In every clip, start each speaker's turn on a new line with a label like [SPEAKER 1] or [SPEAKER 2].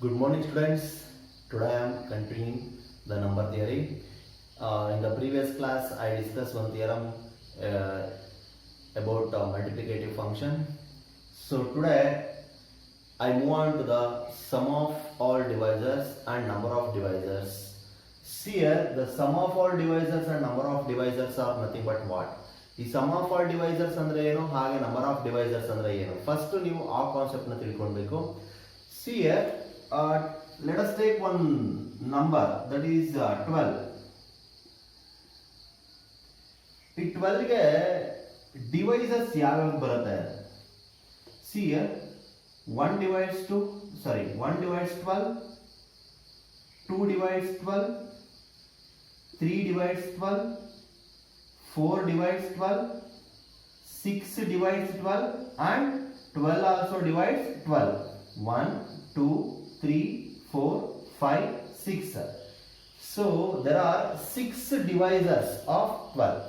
[SPEAKER 1] Good morning students. Today I am continuing the number theory. In the previous class I discussed one theorem uh, about multiplicative function. So today I move on to the sum of all divisors and number of divisors. See here, the sum of all divisors and number of divisors are nothing but what? The sum of all divisors andre ಏನು ಹಾಗೆ number of divisors andre ಏನು first ನೀವು ಆ concept ನ ತಿಳ್ಕೊಳ್ಬೇಕು. See here, let us take one number, that is 12. ಈ 12 ಗೆ divisors ಯಾವ್ಯಾವ ಬರುತ್ತೆ? See here, 1 divides 12, 2 divides 12, 3 divides 12, 4 divides 12, 6 divides 12, and 12 also divides 12. 1, 2, 3, 4, 5, 6. So there are 6 divisors of 12.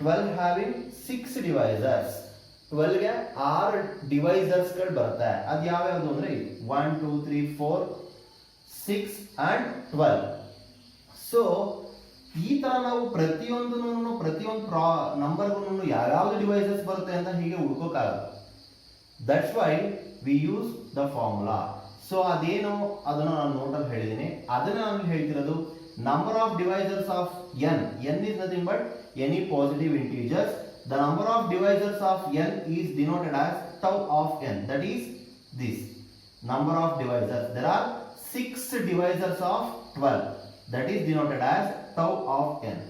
[SPEAKER 1] 12 having 6 divisors. 12 ಗೆ 6 divisors ಗಳು ಬರುತ್ತೆ. ಅದು ಯಾವ್ಯಾವುದು ಅಂದ್ರೆ 1, 2, 3, 4, 6 and 12. So ಈ ತರ ನಾವು ಪ್ರತಿಯೊಂದು ನಂಬರ್ಗೂ ಯಾವ್ಯಾವ್ದು ಡಿವೈಸಸ್ ಬರುತ್ತೆ ಅಂತ ಹೀಗೆ ಹುಡ್ಕೋಕ್ಕಾಗಲ್ಲ. That's why we use the formula. So ಅದೇನು ಅದನ್ನ ನಾನು ನೋಟಲ್ಲಿ ಹೇಳಿದ್ದೀನಿ, ಅದನ್ನ ನಾನು ಹೇಳ್ತಿರೋದು number of divisors of n. n is nothing but any positive integers. The number of divisors of n is denoted as tau of n. That is this number of divisors. There are 6 divisors of 12. That is denoted as tau of n.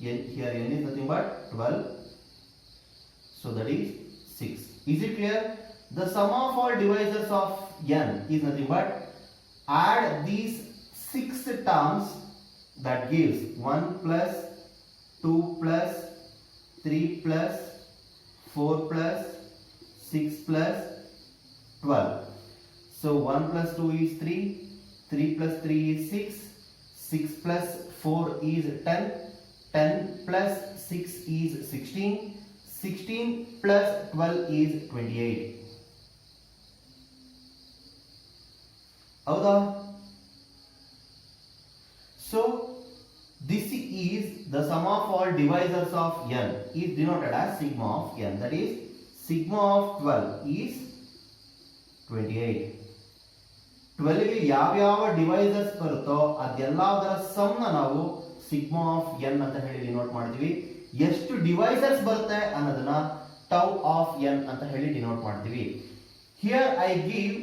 [SPEAKER 1] Here n is nothing but 12. So that is 6. Is it clear? The sum of all divisors of n is nothing but add these 6 terms, that gives 1 plus 2 plus 3 plus 4 plus 6 plus 12. So 1 plus 2 is 3, 3 plus 3 is 6, 6 plus 4 is 10, 10 plus 6 is 16, 16 plus 12 is 28. ಹೌದಾ? So this is the sum of all divisors of n is denoted as sigma of n. That is sigma of 12 is 28. 12 ಗೆ ಯಾವ್ಯಾವ divisors ಬರುತ್ತೋ ಅದೆಲ್ಲದರ some ನ ನಾವು sigma of n ಅಂತ ಹೇಳಿ denote ಮಾಡ್ತೀವಿ. ಎಷ್ಟು ಡಿವೈಸರ್ಸ್ ಬರುತ್ತೆ ಅನ್ನೋದನ್ನ ಟೌ ಆಫ್ n ಅಂತ ಹೇಳಿ ಡಿನೋಟ್ ಮಾಡ್ತೀವಿ. Here I give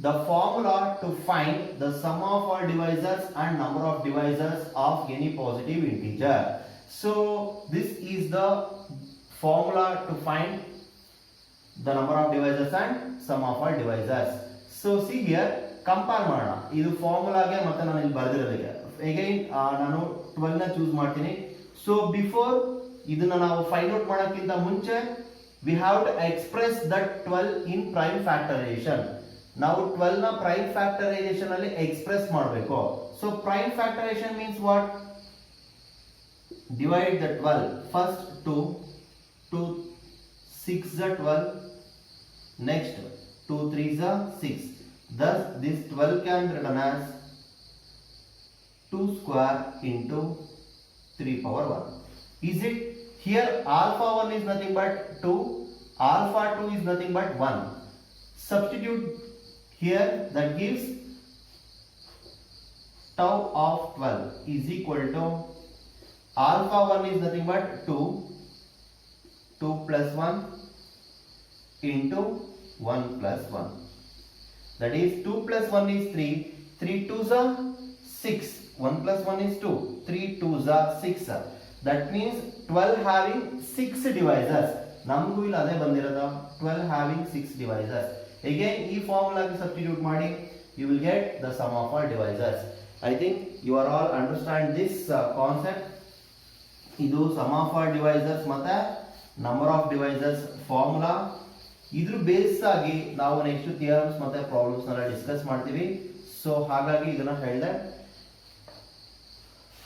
[SPEAKER 1] the formula to find the sum of all divisors and number of divisors of any positive integer. So this is the formula to find the number of divisors and sum of all divisors. So see here, compare ಮಾಡೋಣ. ಇದು ಫಾರ್ಮುಲಾಗೆ ಮತ್ತೆ ನಾನು ಇಲ್ಲಿ ಬರೆದಿರೋದಕ್ಕೆ again ನಾನು 12 ನ choose ಮಾಡ್ತೀನಿ. So before ಇದನ್ನ ನಾವು ಫೈಂಡ್ ಔಟ್ ಮಾಡೋಕ್ಕಿಂತ ಮುಂಚೆ we have to express that 12 in prime factorization. ನಾವು 12 ನ ಪ್ರೈಮ್ ಫ್ಯಾಕ್ಟರೈಸೇಷನ್ ಅಲ್ಲಿ ಎಕ್ಸ್ಪ್ರೆಸ್ ಮಾಡಬೇಕು. So prime factorisation means what? Divide the 12 first 2 2 6 is 12, next 2 3 is 6. Thus this 12 can be written as 2 square into 3 power 1. Is it? Here alpha 1 is nothing but 2, alpha 2 is nothing but 1. Substitute here, that gives tau of 12 is equal to alpha 1 is nothing but 2, 2 plus 1 into 1 plus 1. That is 2 plus 1 is 3, 3 2s are 6, 1 plus 1 is 2, 3 2s are 6. That means 12 having 6 divisors. ನಮಗೂ ಇಲ್ಲಿ ಅದೇ ಬಂದಿರೋದು, 12 having 6 divisors. Again ಈ ಫಾರ್ಮುಲಾಗೆ substitute ಮಾಡಿ you will get the sum of all divisors. I think you are all understand this concept. ಇದು sum of all divisors ಮತ್ತೆ number of divisors formula. ಇದ್ರ base ಆಗಿ ನಾವು ನೆಕ್ಸ್ಟ್ ಥಿಯರಮ್ಸ್ ಮತ್ತೆ problems ನೆಲ್ಲ discuss ಮಾಡ್ತೀವಿ. ಸೊ ಹಾಗಾಗಿ ಇದನ್ನ ಹೇಳಿದೆ,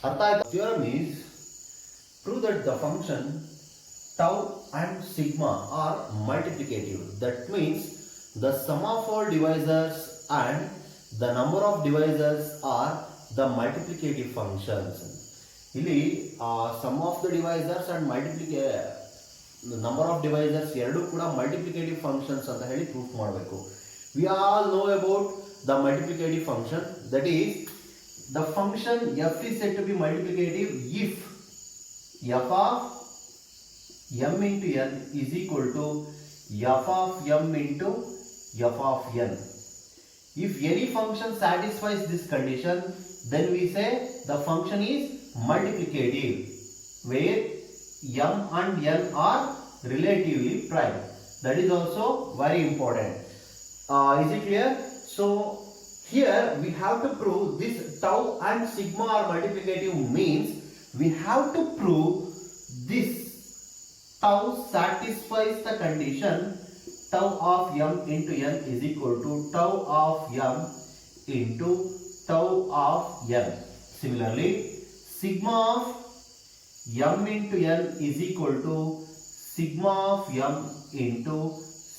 [SPEAKER 1] ಅರ್ಥ ಆಯ್ತಾ? Theorem is prove that the function tau and sigma are multiplicative. That means the sum of all divisors and the number of divisors are the multiplicative functions. ಇಲ್ಲಿ sum of the divisors and number of divisors ಎರಡು ಕೂಡ multiplicative functions ಅಂತ ಹೇಳಿ proof ಮಾಡಬೇಕು. We all know about the multiplicative function, that is the function f is said to be multiplicative if f of m into n is equal to f of m into f of n. If any function satisfies this condition, then we say the function is multiplicative, where m and n are relatively prime. That is also very important. Is it clear? So here we have to prove this tau and sigma are multiplicative, means we have to prove this tau satisfies the condition tau of m into n is equal to tau of m into tau of n. Similarly, sigma of m into n is equal to sigma of m into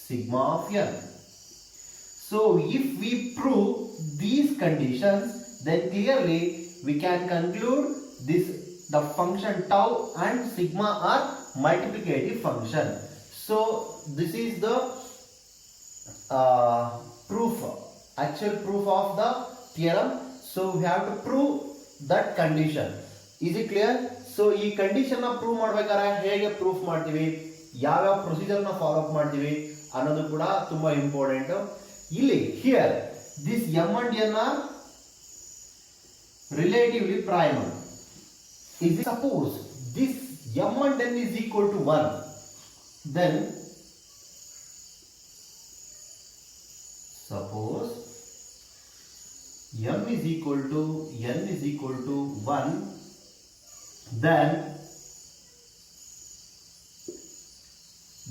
[SPEAKER 1] sigma of n. So if we prove these conditions, then clearly we can conclude the function tau and sigma are multiplicative function. So this is the actual proof of the theorem. So we have to prove that condition. Is it clear? So ಈ condition ನ prove ಮಾಡಬೇಕಾದ್ರೆ ಹೇಗೆ proof ಮಾಡ್ತೀವಿ, ಯಾವ procedure ನ follow up ಮಾಡ್ತೀವಿ ಅನ್ನೋದು ಕೂಡ ತುಂಬಾ ಇಂಪಾರ್ಟೆಂಟ್. ಇಲ್ಲಿ here this m and n are relatively prime. If suppose this m and n is equal to 1, then suppose m is equal to n is equal to 1, then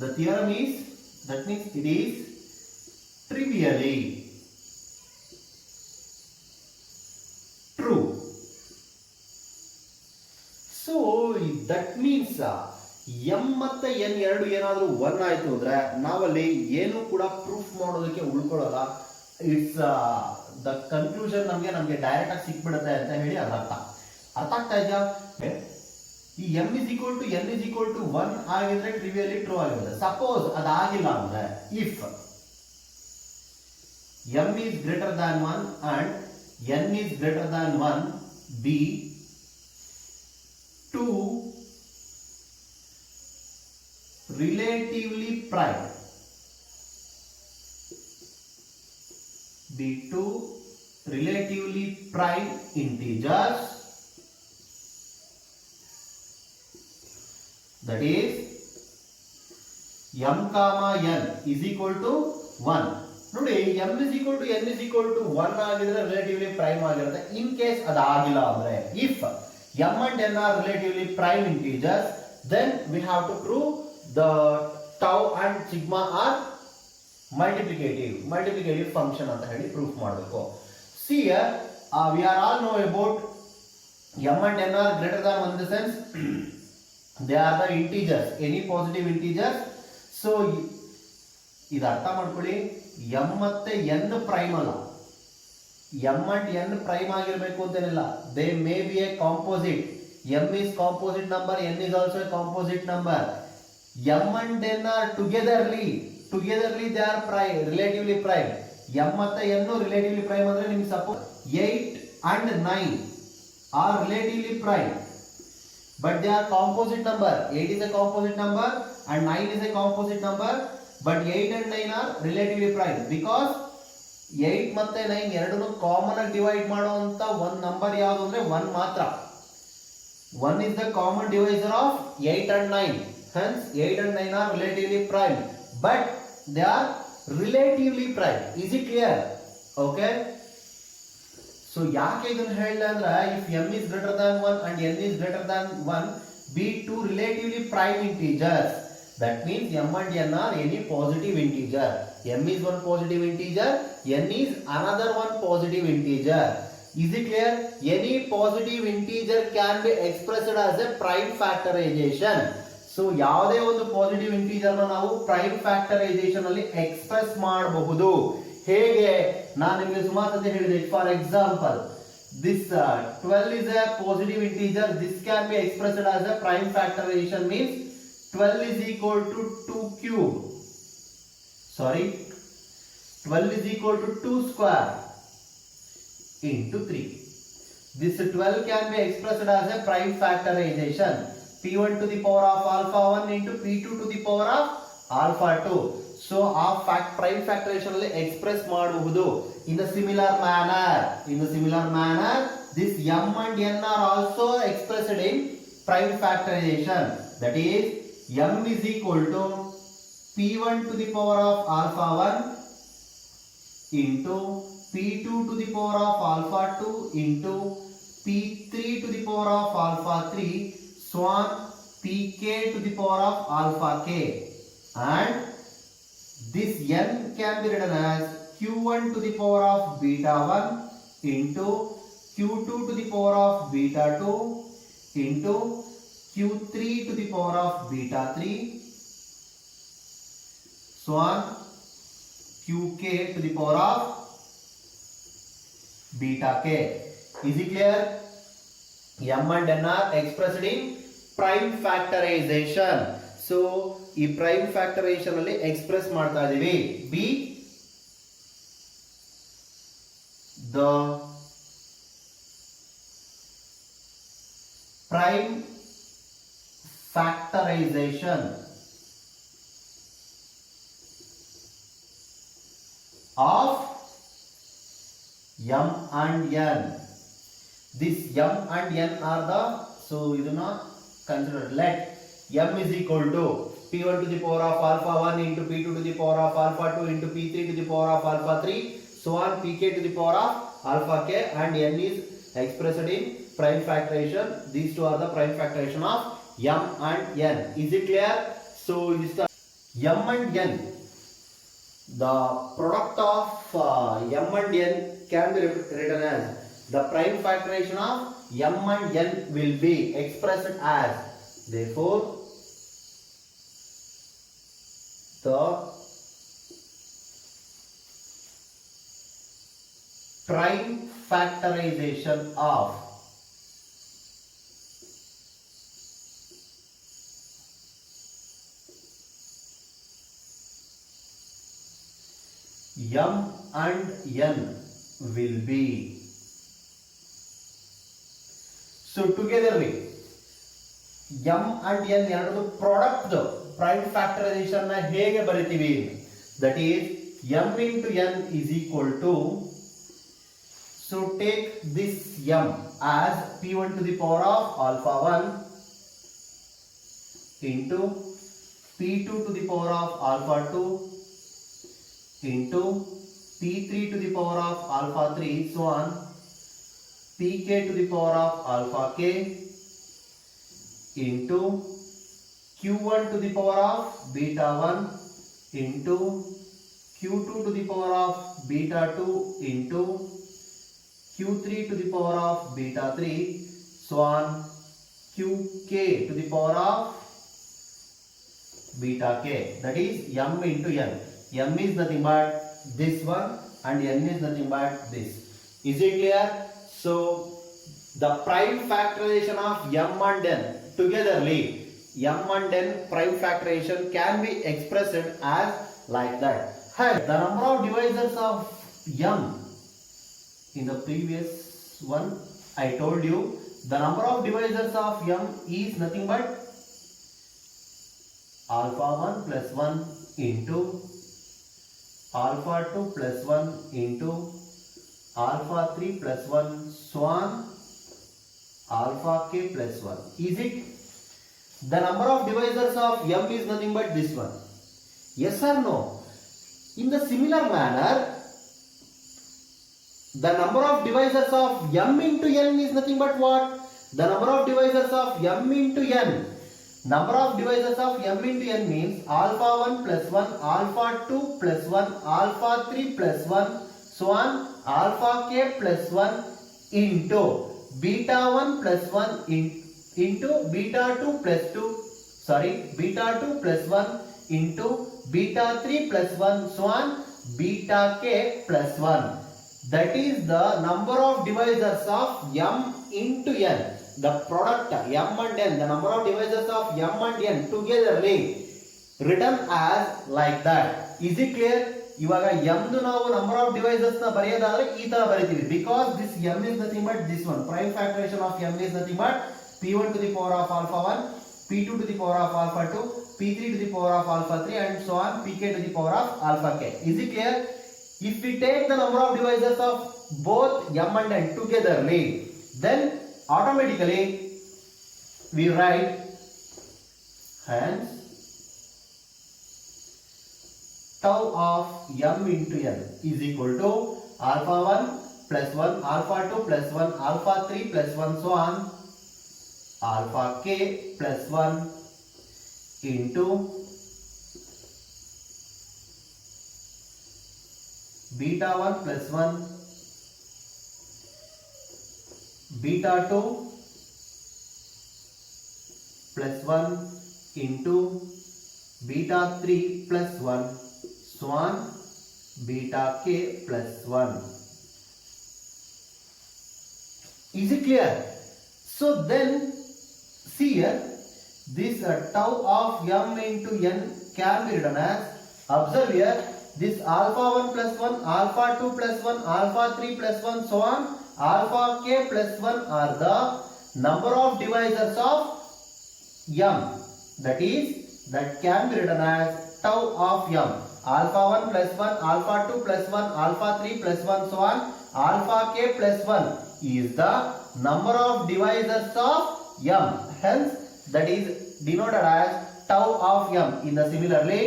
[SPEAKER 1] the theorem is, that means it is trivially true. So that means m ಮತ್ತೆ n ಎರಡು ಏನಾದರೂ 1 ಆಯ್ತು ಅಂದ್ರೆ ನಾವಲ್ಲಿ ಏನು ಕೂಡ proof ಮಾಡೋದಕ್ಕೆ ಉಳ್ಕೊಳ್ಳಲ್ಲ. It's the conclusion ನಮಗೆ ಡೈರೆಕ್ಟ್ ಆಗಿ ಸಿಕ್ಬಿಡುತ್ತೆ ಅಂತ ಹೇಳಿ ಅದರ ಅರ್ಥ ಆಗ್ತಾ ಇದೆಯಾ? ಈ m is equal to n is equal to 1 ಆಗಿದ್ರೆ ಟ್ರಿವಿಯಲಿ ಟ್ರೂ ಆಗಿರುತ್ತೆ. ಸಪೋಸ್ ಅದಾಗಿಲ್ಲ ಅಂದ್ರೆ, if m is greater than 1 and n is greater than 1, be 2 relatively prime. Be 2 relatively prime integers, that is m comma n is equal to 1. ನೋಡಿ m is equal to n is equal to 1 ಆಗಿದ್ರೆ relatively prime ಆಗಿರುತ್ತೆ. In case ಅದಾಗಿಲ್ಲ ಅಂದ್ರೆ, if m and n are relatively prime integers, then we have to prove the tau and sigma are multiplicative function ಅಂತ ಹೇಳಿ proof ಮಾಡಬೇಕು. See here, we are all know about m and n are greater than 1 in the sense they are the integers, any positive integers. So ಇದು ಅರ್ಥ ಮಾಡ್ಕೊಳ್ಳಿ, m ಮತ್ತೆ n prime ಅಲ್ಲ, m and n prime ಆಗಿರಬೇಕು ಅಂತೇನಿಲ್ಲ. They may be A composite. m is composite number, n is also a composite number. m and n are togetherly they are prime, relatively prime. m ಮತ್ತೆ n relatively prime ಅಂದ್ರೆ ನಿಮಗೆ suppose 8 and 9 are relatively prime, but they are composite number. 8 is a composite number and 9 is a composite number, but 8 and 9 are relatively prime because 8 ಮತ್ತೆ 9 ಎರಡನ್ನು common ಆಗಿ divide ಮಾಡುವಂತ ಒಂದು number ಯಾವುದು ಅಂದ್ರೆ 1 ಮಾತ್ರ. 1 is the common divisor of 8 and 9. Hence 8 and 9 are relatively prime, but they are relatively prime. Is it clear? Okay. So ಯಾಕೆ ಇದನ್ನ ಹೇಳಿದೆ ಅಂದ್ರೆ, if m is greater than 1 and n is greater than 1, be two relatively prime integers. That means m and n are any positive integer. m is one positive integer, n is another one positive integer. Is it clear? Any positive integer can be expressed as a prime factorization. So ಯಾವುದೇ ಒಂದು positive integer ನಾವು prime factorisation ಅಲ್ಲಿ express ಮಾಡಬಹುದು. ಹೇಗೆ ನಾನು ನಿಮಗೆ ಸುಮಾರು ಸತಿ ಹೇಳಿದೆ. For example, this 12 is a positive integer. This can be expressed as a prime factorization, means 12 is equal to 2 cube. Sorry, 12 is equal to 2 square into 3. This 12 can be expressed as a prime factorization. P1 to the power of alpha 1 into P2 to the power of alpha 2. So our prime factorization alli express ಮಾಡಬಹುದು. In the similar manner, this m and n are also expressed in prime factorization. That is, m is equal to P1 to the power of alpha 1 into P2 to the power of alpha 2 into P3 to the power of alpha 3, so on Pk to the power of alpha k. And this n can be written as Q1 to the power of beta 1 into Q2 to the power of beta 2 into Q3 to the power of beta 3, so on Qk to the power of beta k. Is it clear? M and n are expressed in prime factorization. So ಈ prime factorisation ಅಲ್ಲಿ express ಮಾಡ್ತಾ ಇದೀವಿ. B the prime factorisation of m and n. This m and n are the, so ಇದನ್ನ consider. Let m is equal to P1 to the power of alpha 1 into P2 to the power of alpha 2 into P3 to the power of alpha 3, so on Pk to the power of alpha k, and n is expressed in prime factorization. These two are the prime factorization of m and n. Is it clear? So this is m and n. The product of m and n can be written as the prime factorization of m and n will be expressed as, therefore the prime factorization of m and n will be, so togetherly m and n ಎರಡದು product prime factorization ನ ಹೇಗೆ ಬರಿತೀವಿ? That is m into n is equal to, so take this m as P1 to the power of alpha 1 into P2 to the power of alpha 2 into P3 to the power of alpha 3, so on Pk to the power of alpha k into Q1 to the power of beta 1 into Q2 to the power of beta 2 into Q3 to the power of beta 3, so on Qk to the power of beta k. That is m into n. M is nothing but this one and n is nothing but this. Is it clear? So the prime factorization of m and n togetherly, m and n prime factorization can be expressed as like that. The number of divisors of m, in the previous one I told you the number of divisors of m is nothing but alpha 1 plus 1 into alpha 2 plus 1 into alpha 3 plus 1, so on alpha k plus 1. Is it? The number of divisors of m is nothing but this one. Yes or no? In the similar manner, the number of divisors of m into n is nothing but what? The number of divisors of m into n. Number of divisors of m into n means alpha 1 plus 1, alpha 2 plus 1, alpha 3 plus 1, so on alpha k plus 1 into beta 1 plus 1 into beta 2 plus 2, beta 2 plus 1 into beta 3 plus 1 so on beta k plus 1. That is the number of divisors of m into n. The product m and n, the number of divisors of m and n togetherly written as like that. Is it clear? ಇವಾಗ m ದು ನಾವು number of devices ನ ಬರೆಯೋದಾದ್ರೆ ಈ ತರ ಬರೀತೀವಿ. Because this m is nothing but this one. Prime factorization of m is nothing but p1 to the power of alpha 1, p2 to the power of alpha 2, p3 to the power of alpha 3 and so on pk to the power of alpha k. Is it clear? If we take the number of divisors of both m and n togetherly, then automatically we write hence tau of m into n is equal to alpha 1 plus 1, alpha 2 plus 1, alpha 3 plus 1 so on alpha k plus 1 into beta 1 plus 1, beta 2 plus 1 into beta 3 plus 1 so on beta k plus 1. Is it clear? So then see here this tau of m into n can be written as, observe here, this alpha 1 plus 1, alpha 2 plus 1, alpha 3 plus 1 so on alpha k plus 1 are the number of divisors of m. That can be written as tau of m. Alpha 1 plus 1, alpha 2 plus 1, alpha 3 plus 1 so on alpha k plus 1 is the number of divisors of m. Hence that is denoted as tau of m. In the similarly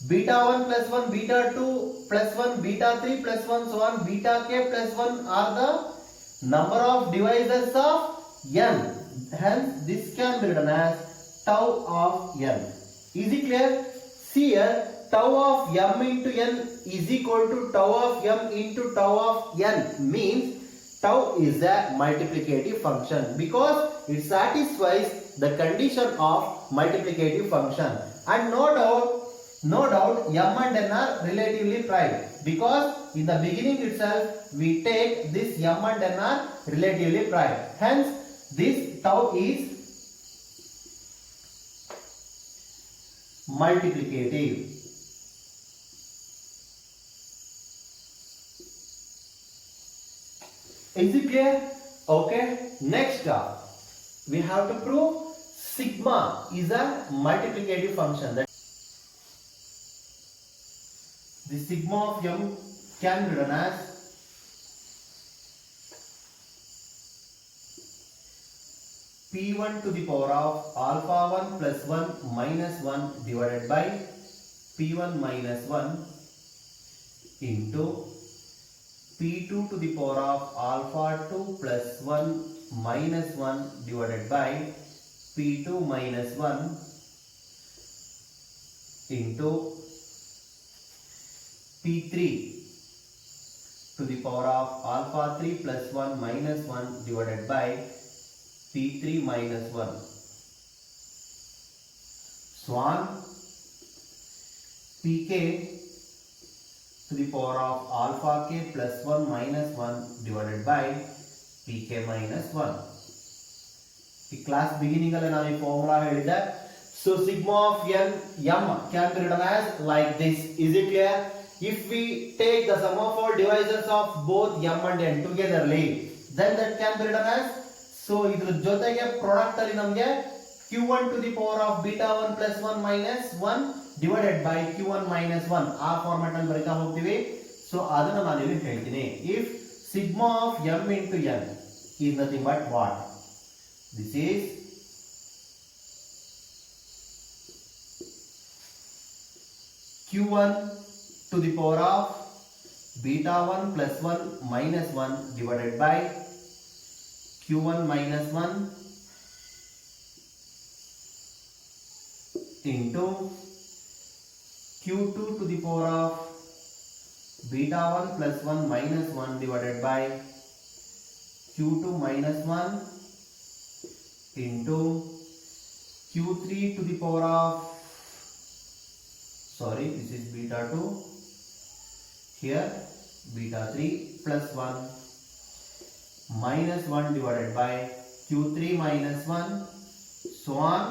[SPEAKER 1] beta 1 plus 1, beta 2 plus 1, beta 3 plus 1 so on beta k plus 1 are the number of divisors of n. Hence this can be written as tau of n. Is it clear? See here, tau of m into n is equal to tau of m into tau of n means tau is a multiplicative function because it satisfies the condition of multiplicative function. And no doubt m and n are relatively prime because in the beginning itself we take this m and n are relatively prime. Hence this tau is multiplicative. Is it clear? Okay. Next we have to prove sigma is a multiplicative function. That the sigma of m can be written as p1 to the power of alpha 1 plus 1 minus 1 divided by p1 minus 1 into p2 to the power of alpha 2 plus 1 minus 1 divided by p2 minus 1 into p3 to the power of alpha 3 plus 1 minus 1 divided by p3 minus 1 so on pk to the power of alpha k plus 1 minus 1 divided by pk minus 1. The class beginning alli nanu ee formula helidde. So sigma of n m can be written as like this. Is it clear? If we take the sum of all divisors of both m and n togetherly, then that can be written as, so idr jotege product alli namge q1 to the power of beta 1 plus 1 minus 1 divided by q1 minus 1 ಆ format ಅಲ್ಲಿ ಬರೀತಾ ಹೋಗ್ತೀವಿ. So ಅದನ್ನ ನಾನು ಇಲ್ಲಿ ಹೇಳ್ತೀನಿ. If sigma of m into n is nothing but what? This is q1 to the power of beta 1 plus 1 minus 1 divided by q1 minus 1 into q2 to the power of beta 1 plus 1 minus 1 divided by q2 minus 1 into q3 to the power of, sorry, this is beta 2, here beta 3 plus 1 minus 1 divided by q3 minus 1, so on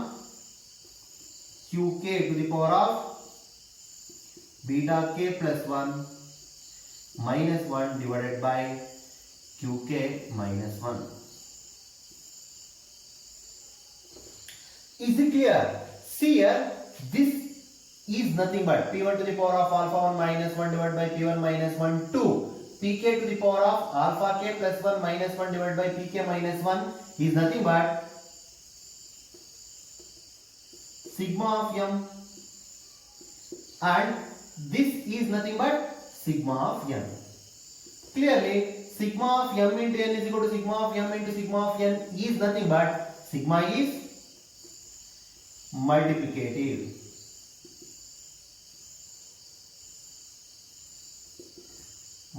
[SPEAKER 1] qk to the power of beta k plus 1 minus 1 divided by qk minus 1. Is it clear? See here, this is nothing but p1 to the power of alpha 1 minus 1 divided by p1 minus 1 2. pk to the power of alpha k plus 1 minus 1 divided by pk minus 1 is nothing but sigma of m, and this is nothing but sigma of n. Clearly, sigma of m into n is equal to sigma of m into sigma of n is nothing but sigma is multiplicative.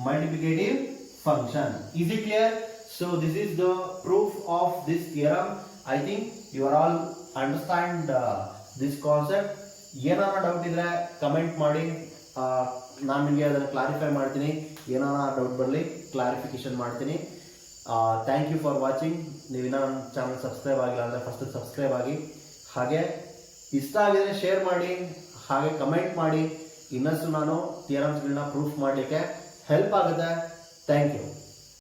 [SPEAKER 1] Multiplicative function. Is it clear? So this is the proof of this theorem. I think you are all understand this concept. ಏನಾರ doubt ಇದ್ರೆ comment ಮಾಡಿ, ನಾನು ನಿಮಗೆ ಅದನ್ನು clarify ಮಾಡ್ತೀನಿ. ಏನಾರ doubt ಬರಲಿ clarification ಮಾಡ್ತೀನಿ. Thank you for watching. ನೀವು ಇನ್ನೂ ನನ್ನ ಚಾನಲ್ ಸಬ್ಸ್ಕ್ರೈಬ್ ಆಗಿಲ್ಲ ಅಂದರೆ ಫಸ್ಟ್ ಸಬ್ಸ್ಕ್ರೈಬ್ ಆಗಿ, ಹಾಗೆ ಇಷ್ಟ ಆಗಿದ್ರೆ ಶೇರ್ ಮಾಡಿ, ಹಾಗೆ ಕಮೆಂಟ್ ಮಾಡಿ. ಇನ್ನಷ್ಟು ನಾನು ಥಿಯರಮ್ಸ್ಗಳನ್ನ ಪ್ರೂಫ್ ಮಾಡಲಿಕ್ಕೆ ಹೆಲ್ಪ್ ಆಗುತ್ತೆ. Thank you.